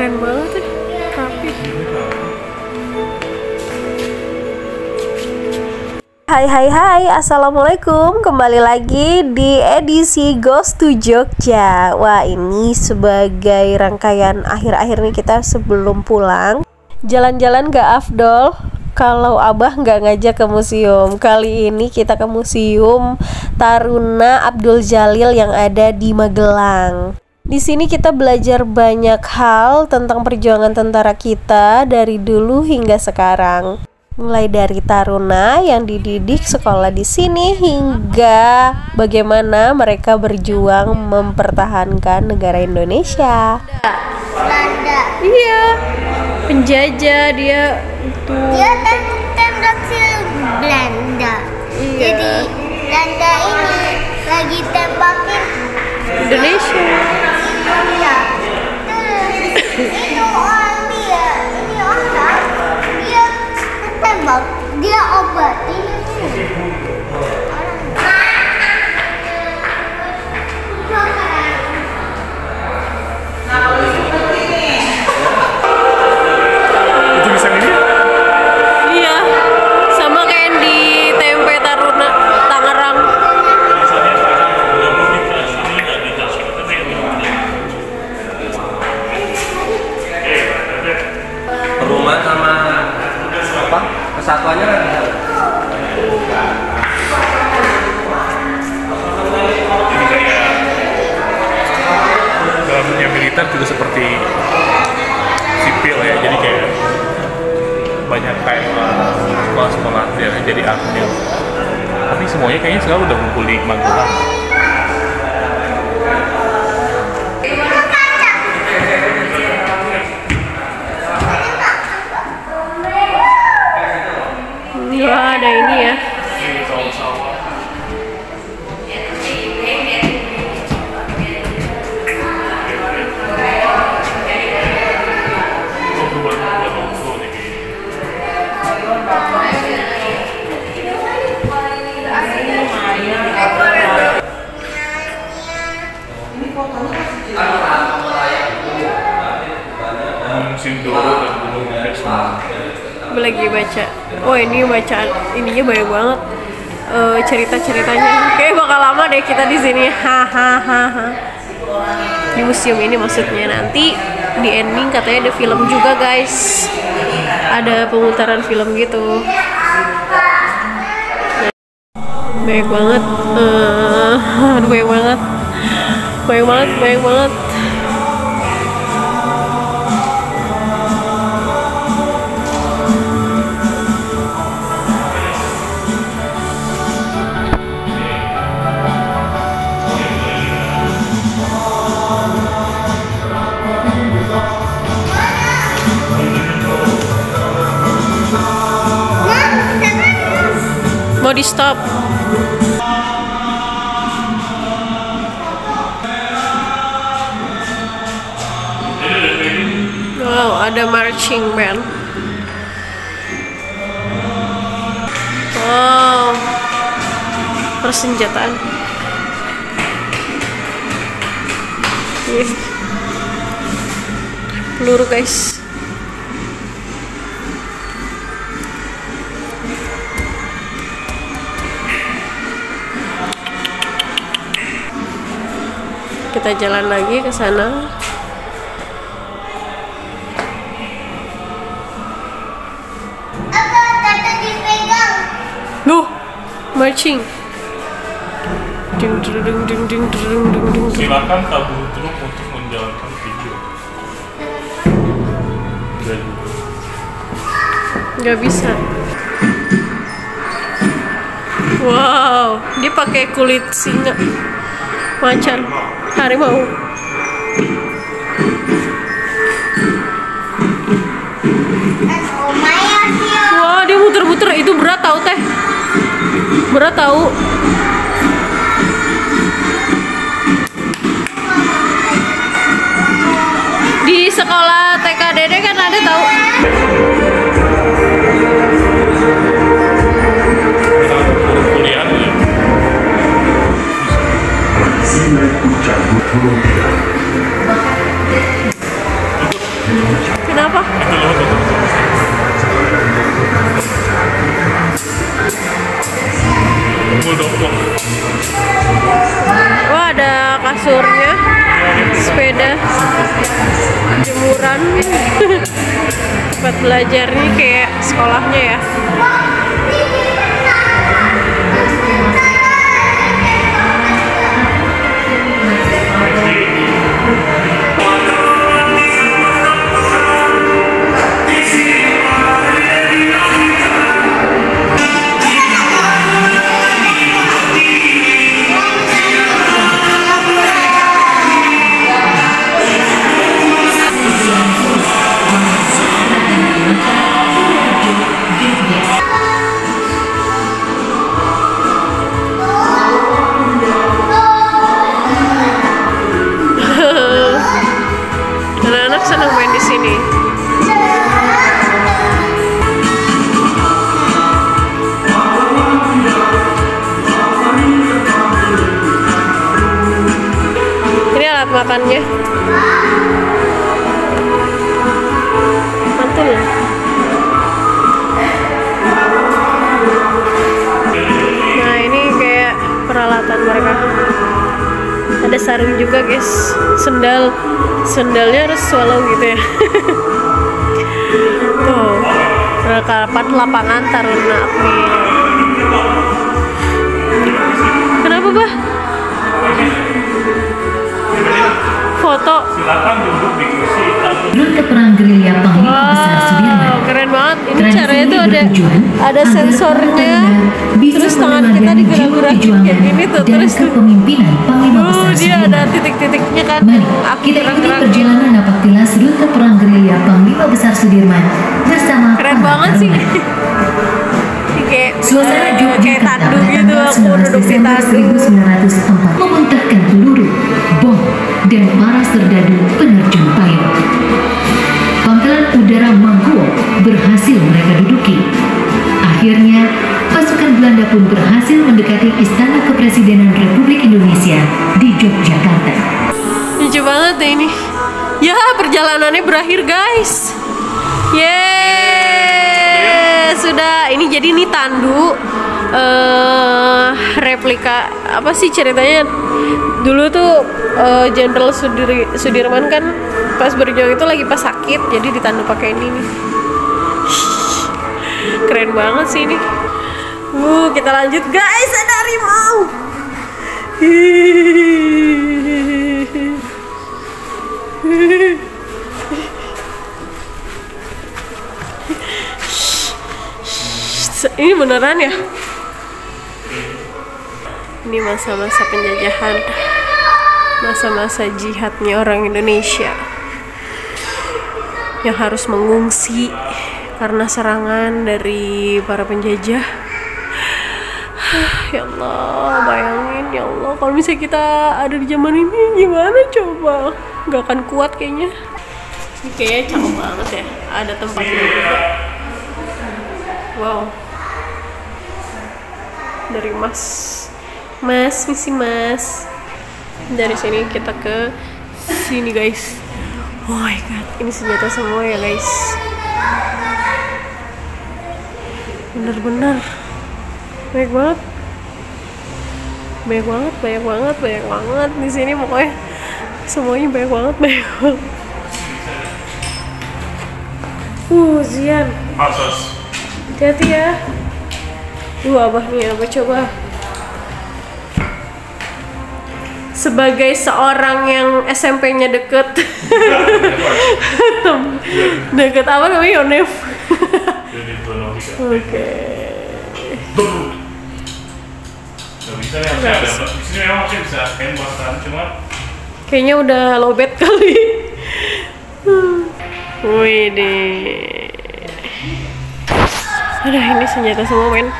Keren banget ya, rapi. Hai, assalamualaikum. Kembali lagi di edisi Ghost to Jogja. Wah, ini sebagai rangkaian akhir-akhir nih kita sebelum pulang. Jalan-jalan gak afdol kalau abah nggak ngajak ke museum. Kali ini kita ke Museum Taruna Abdul Jalil yang ada di Magelang. Di sini kita belajar banyak hal tentang perjuangan tentara kita dari dulu hingga sekarang. Mulai dari taruna yang dididik sekolah di sini hingga bagaimana mereka berjuang mempertahankan negara Indonesia. Belanda. Iya, penjajah dia itu. Dia tembak Belanda. Iya. Jadi Belanda ini lagi tembakin Indonesia. Iya. Terus itu orang dia, ini orang dia tembak, dia obatin Itu bisa ini? Iya, sama kayak yang di tempe Taruna Tangerang. Perumahan sama apa? Kesatuannya kan bisa. Jadi kayak dalamnya militer juga seperti sipil ya, jadi kayak banyak kayak sekolah-sekolah yang jadi aktif. Tapi semuanya kayaknya sekarang udah ngumpul di Magelang. Wah, ada ini ya. Musim Doro dan Gunung Bukit semua. Gue lagi baca. Wah, ini bacaan ininya banyak banget. Cerita-ceritanya. Kayak bakal lama deh kita di sini. Hahaha. Di museum ini maksudnya, nanti di ending katanya ada film juga, guys. Ada pemutaran film gitu. Banyak banget. Aduh, banyak banget. Banyak banget. Mau di stop. Wow, ada marching band. Wow, persenjataan. Peluru, guys. Kita jalan lagi ke sana. apa tata dipegang. Loh, marching. Ding ding ding ding ding ding ding ding. Silakan tabur truk untuk menjalankan video. Gak bisa. Wow, dia pakai kulit singa, macan, harimau. Wah, dia muter-muter. Itu berat tau, teh. Berat tau. Di sekolah TKDD kan ada tau. Kuliah ya. Kenapa? Muldoko. Wah, ada kasurnya, sepeda, jemuran. Tempat belajarnya kayak sekolahnya ya. Anak-anak senang main di sini. Ini alat makannya. Mantul. Nah, ini kayak peralatan mereka. Ada sarung juga guys, sendalnya harus swallow gitu ya. Tuh, perlengkapan lapangan taruna akmil. Kenapa bah? Foto. Silakan duduk di kursi. Rute perang gerilya Panglima Besar Sudirman. Keren banget. Ini Tradisi caranya tuh ada bertujuan sensornya. agar bisa Terus tangan meneladani kita jiwa digerak-gerakin perjuangan kayak gini tuh. dan Terus tuh. kepemimpinan Panglima Besar Dia Sudirman. ada titik-titiknya kan. Mari Aku kita ikuti gerak-gerak. perjalanan napaktilas rute perang gerilya Panglima Besar Sudirman bersama Keren para banget sih. taruna. Ini kayak Suasana kayak Yogyakarta tandu pada gitu. tanggal Aku 19 duduk di Desember tandu. 1904 memuntahkan peluru, bom, dan para serdadu penerjun payung. Pangkalan udara Mangguwo berhasil mereka duduki. Akhirnya, pasukan Belanda pun berhasil mendekati Istana Kepresidenan Republik Indonesia di Yogyakarta. Lucu banget deh ini. Ya, perjalanannya berakhir guys. Yeay, sudah. Ini jadi ini tandu replika apa sih ceritanya? Dulu tuh Jenderal Sudirman kan pas berjuang itu lagi pas sakit, jadi ditandu pakai ini nih. Keren banget sih ini. Kita lanjut guys, ada harimau. Ini beneran ya? Ini masa-masa penjajahan, masa-masa jihadnya orang Indonesia yang harus mengungsi karena serangan dari para penjajah. Ya Allah, bayangin ya Allah kalau misalnya kita ada di zaman ini gimana coba? Gak akan kuat kayaknya. Ini kayaknya cakep banget ya. Ada tempatnya juga. Wow. Dari Mas, misi Mas. Dari sini kita ke sini guys. Oh my god, ini senjata semua ya guys. Bener-bener banyak banget. Banyak banget di sini pokoknya semuanya banyak banget. Zian, Asos. hati-hati ya. Abah nih, Abah coba. Sebagai seorang yang SMP-nya deket deket apa namanya, Yonef. Oke. Gak bisa nih, harusnya ada. Di sini memang harusnya bisa handball kan, cuma Kayaknya udah lowbat kali. Wih deh. Aduh, ini senjata semua men,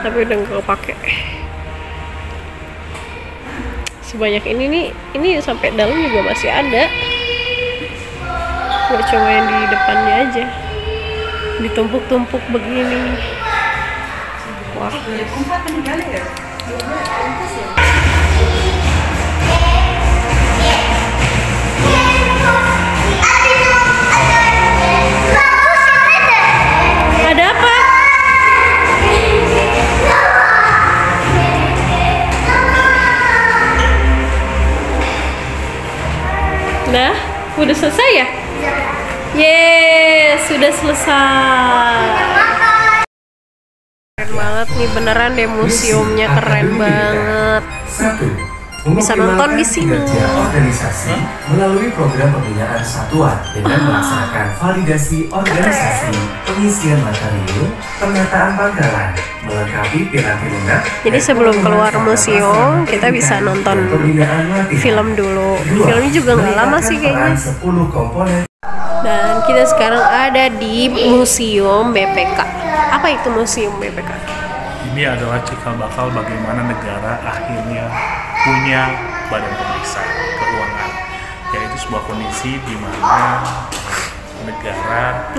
tapi udah nggak kepake. Sebanyak ini nih, ini sampai dalam juga masih ada. Nggak cuma yang di depannya aja, ditumpuk-tumpuk begini. Wah. Nah, udah selesai ya? Yes, sudah selesai. Keren banget nih, beneran deh museumnya keren banget. Bisa nonton di sini. Kerja organisasi melalui program pembinaan satuan dengan melaksanakan validasi organisasi, pengisian materi, pemetaan pangkalan, melengkapi piramid lunak. Jadi sebelum keluar museum kita bisa nonton film dulu. Filmnya juga nggak lama sih kayaknya. 10 komponen. Dan kita sekarang ada di Museum BPK. Apa itu Museum BPK? Ini adalah cikal bakal bagaimana negara akhirnya punya badan pemeriksa keuangan, yaitu sebuah kondisi di mana negara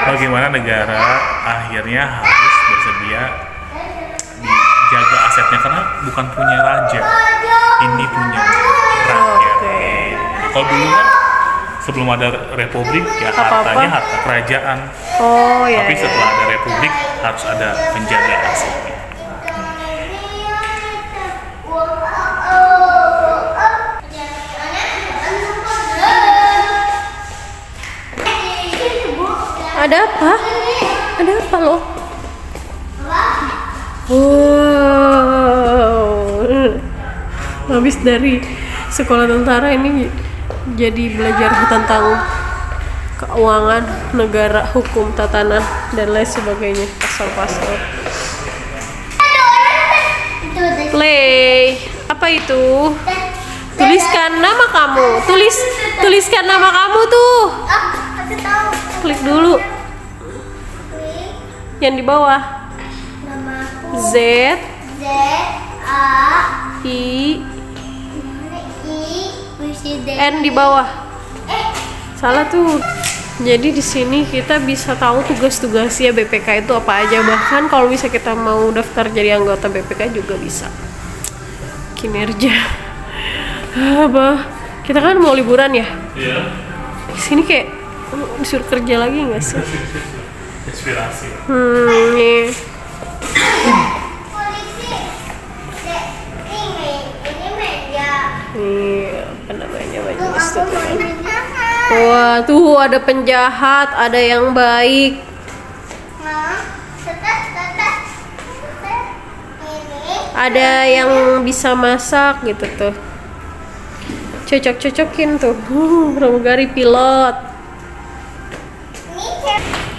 bagaimana negara akhirnya harus bersedia dijaga asetnya karena bukan punya raja, ini punya rakyat. Kalau dulu kan sebelum ada republik ya hartanya harta kerajaan. Oh ya. Tapi setelah ada republik harus ada penjaga asetnya. Ada apa? Ada apa loh? Wow. Habis dari sekolah tentara ini jadi belajar tentang keuangan negara, hukum, tata tanah dan lain sebagainya, pasal-pasal. Play. Apa itu? Tuliskan nama kamu. Tuliskan nama kamu tuh. Aku tahu. Klik dulu. Yang di bawah. Namaku Z I Presiden. N di bawah. Salah tuh. Jadi di sini kita bisa tahu tugas-tugasnya BPK itu apa aja. Bahkan kalau bisa kita mau daftar jadi anggota BPK juga bisa. Kinerja. Apa? Kita kan mau liburan ya? Iya. Di sini kayak disuruh kerja lagi nggak sih? Inspirasi. Nih. Polisi. Ini meja. Nih, apa namanya majelis Aku tuh? mau meja. Wah, tuh ada penjahat, ada yang baik. Ada yang bisa masak gitu tuh. Cocok-cocokin tuh. Pramugari pilot.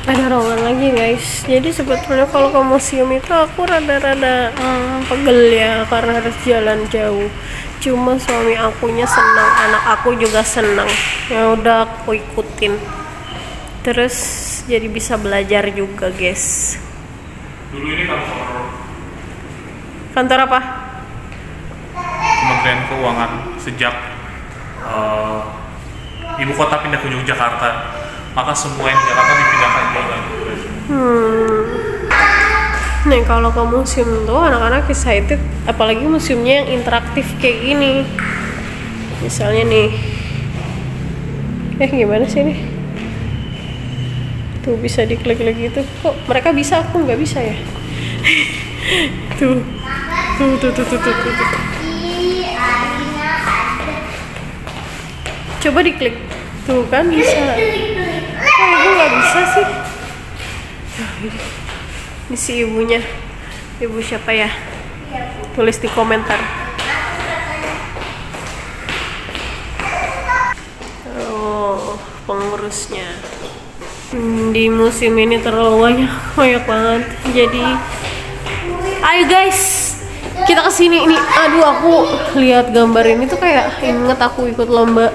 Ada ruangan lagi guys. Jadi sebetulnya kalau ke museum itu aku rada-rada pegel ya karena harus jalan jauh. Cuma suami akunya senang, anak aku juga senang. Ya udah aku ikutin. Terus jadi bisa belajar juga guys. Dulu ini Kantor apa? Kementerian Keuangan sejak ibu kota pindah ke Yogyakarta, maka semua yang di Jakarta dipindahkan ke Nih kalau ke museum tuh anak-anak excited, apalagi museumnya yang interaktif kayak gini. Misalnya nih, gimana sih nih? Tuh bisa diklik-klik gitu. Kok mereka bisa, aku nggak bisa ya? Tuh. Coba diklik. Tuh kan bisa. Kok ibu nggak bisa sih? Ini si ibunya. Ibu siapa ya? Tulis di komentar. Oh, pengurusnya. Di museum ini terlalu banyak banget. Jadi, ayo guys, kita kesini ini. Aduh, aku lihat gambar ini tuh kayak inget aku ikut lomba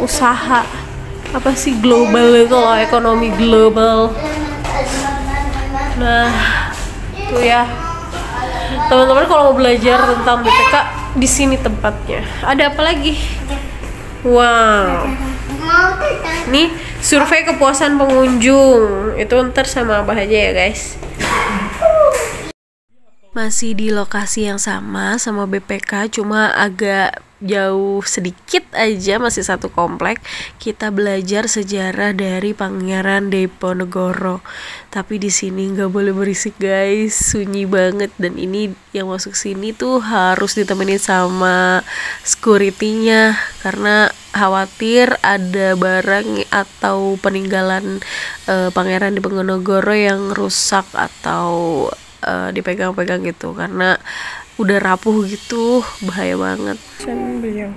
usaha apa sih global itu loh, ekonomi global. Nah, tuh ya, teman-teman kalau mau belajar tentang BPK di sini tempatnya. Ada apa lagi? Wow, nih survei kepuasan pengunjung itu ntar sama apa aja ya guys. Masih di lokasi yang sama BPK, cuma agak jauh sedikit aja, masih satu komplek. Kita belajar sejarah dari Pangeran Diponegoro. Tapi di sini nggak boleh berisik guys, sunyi banget. Dan ini yang masuk sini tuh harus ditemenin sama security-nya karena khawatir ada barang atau peninggalan Pangeran Diponegoro yang rusak atau dipegang-pegang gitu, karena udah rapuh gitu, bahaya banget. Iya.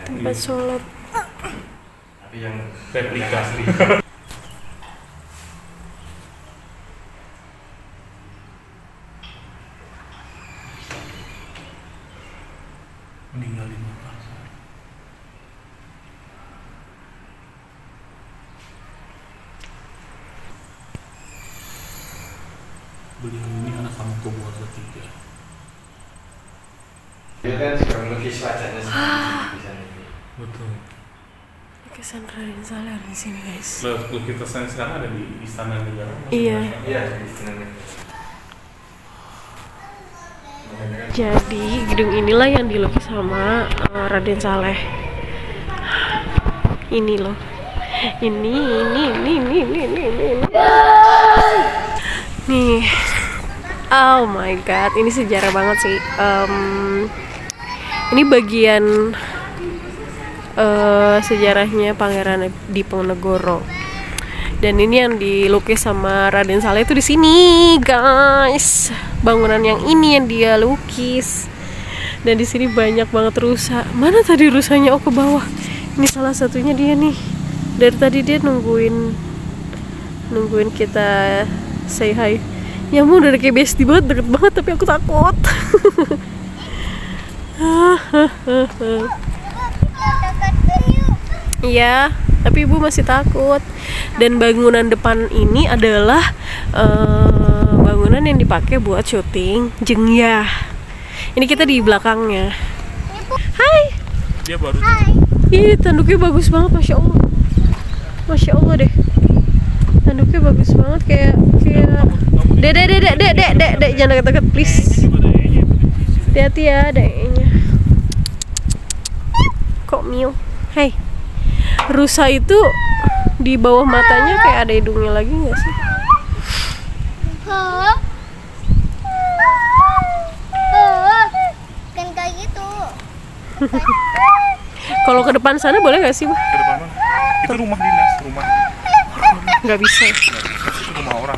Tempat sholat. Tapi yang replika sih. Meninggal di Makassar. Beliau ini anak Hamengkubuwono III. Dia kan suka melukis wajahnya sendiri di sana. Betul. Lukisan Raden Saleh di sini guys. Lukisan sekarang ada di Istana Negara. Iya. Iya, di sana. Jadi gedung inilah yang dilukis sama Raden Saleh. Ini loh. Ini. Nih. Oh my god, ini sejarah banget sih. Ini bagian sejarahnya Pangeran Diponegoro. Dan ini yang dilukis sama Raden Saleh itu di sini, guys. Bangunan yang ini yang dia lukis. Dan di sini banyak banget rusa. Mana tadi rusanya? Oh, ke bawah. Ini salah satunya dia nih. Dari tadi dia nungguin kita say hi. Ya mau udah kayak bestie banget, deket banget, tapi aku takut. Iya, tapi ibu masih takut. Dan bangunan depan ini adalah bangunan yang dipakai buat syuting Jengyah. Ini kita di belakangnya. Hai. Dia baru. Ih, tanduknya bagus banget, masya Allah. Masya Allah deh. Tanduknya bagus banget, kayak Dek, jangan deket-deket please. Hati-hati ya, adanya. Kok Mio? Hai. Rusa itu di bawah matanya kayak ada hidungnya lagi nggak sih? Kan kayak gitu. Kalau ke depan sana boleh nggak sih, Bah? Ke depan mana? Itu rumah dinas, rumah. Nggak bisa. Itu rumah orang.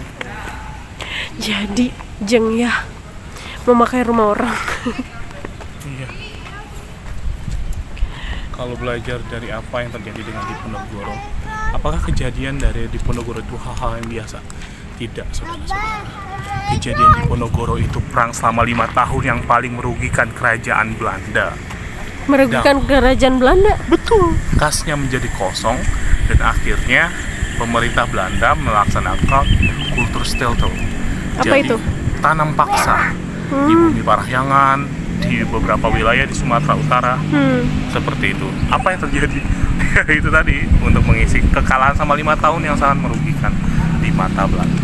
Jadi Jengyah memakai rumah orang. Iya. Kalau belajar dari apa yang terjadi dengan Diponegoro, apakah kejadian dari Diponegoro itu hal-hal yang biasa? Tidak, saudara-saudara. Kejadian Diponegoro itu perang selama 5 tahun yang paling merugikan kerajaan Belanda. Merugikan kerajaan Belanda? Betul. Kasnya menjadi kosong dan akhirnya pemerintah Belanda melaksanakan kultur stelto. Apa Jadi, itu? tanam paksa di bumi Parahyangan, di beberapa wilayah di Sumatera Utara, seperti itu. Apa yang terjadi? Itu tadi untuk mengisi kekalahan sama 5 tahun yang sangat merugikan di mata Belanda.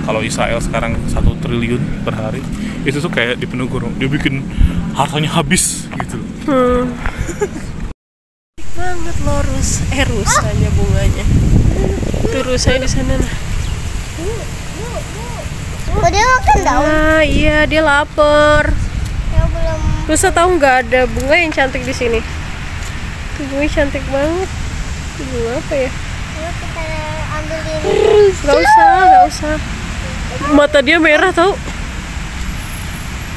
Kalau Israel sekarang 1 triliun per hari, itu tuh kayak Diponegoro, dia bikin hartanya habis gitu. Banget loh rusanya bunganya. Itu rusanya di sana nah. Kok dia makan daun? Ah iya, dia lapar. Ya belum. Rusa tahu nggak ada bunga yang cantik di sini? Tuh bunganya cantik banget. Itu bunga apa ya? Yuk kita ambil ini. Gak usah. Mata dia merah tau.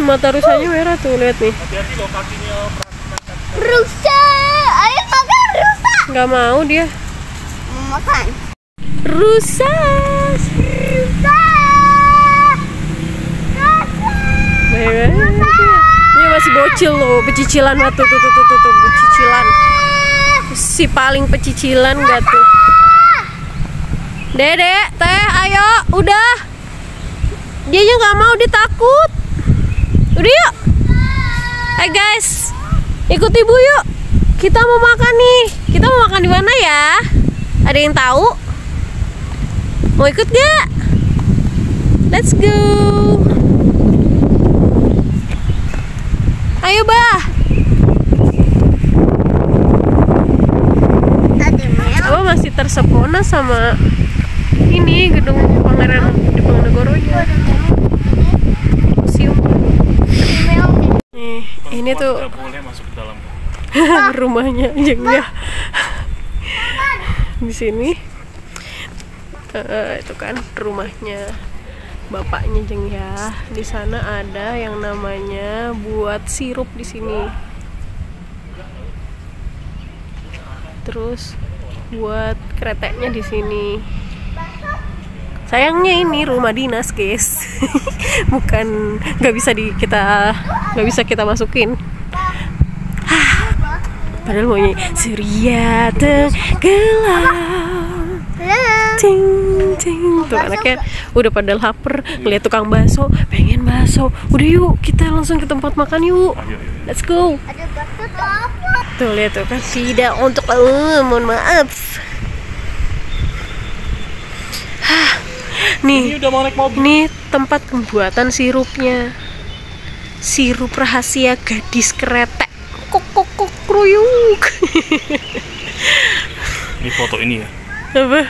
Mata rusanya merah tuh, lihat nih. Hati-hati loh kakinya. Rusa, ayo makan rusa. Nggak mau dia. Mau makan. Rusa. Ini masih bocil loh, pecicilan tuh, pecicilan. Si paling pecicilan gak tuh? Dedek, teh, ayo, udah. Dia aja nggak mau, dia takut. Udah yuk. Hai guys, ikut ibu yuk. Kita mau makan nih. Kita mau makan di mana ya? Ada yang tahu? Mau ikut gak? Let's go. Ayo bah. Abah masih tersepona sama ini gedung Pangeran Diponegoro-nya. rumahnya Jengya. Di sini itu kan rumahnya bapaknya Jengya. Di sana ada yang namanya buat sirup di sini. Terus buat kreteknya di sini. Sayangnya ini rumah dinas, guys. Bukan, nggak bisa kita masukin. Padahal mau nyanyi Surya tenggelam, ting ting. Tuh anaknya udah pada lapar, ngeliat tukang bakso, pengen bakso. Udah yuk, kita langsung ke tempat makan yuk. Let's go. Tuh lihat tuh kan, tidak untuk mohon maaf. Nih, udah mau naik mobil. Ini tempat pembuatan sirupnya. Sirup rahasia gadis kretek. Kok kruyuk. Ini foto ini ya. Apa?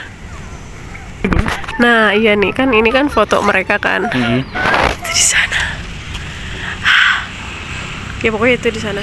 Nah, iya nih kan, ini kan foto mereka kan. Itu di sana. Ya pokoknya itu di sana.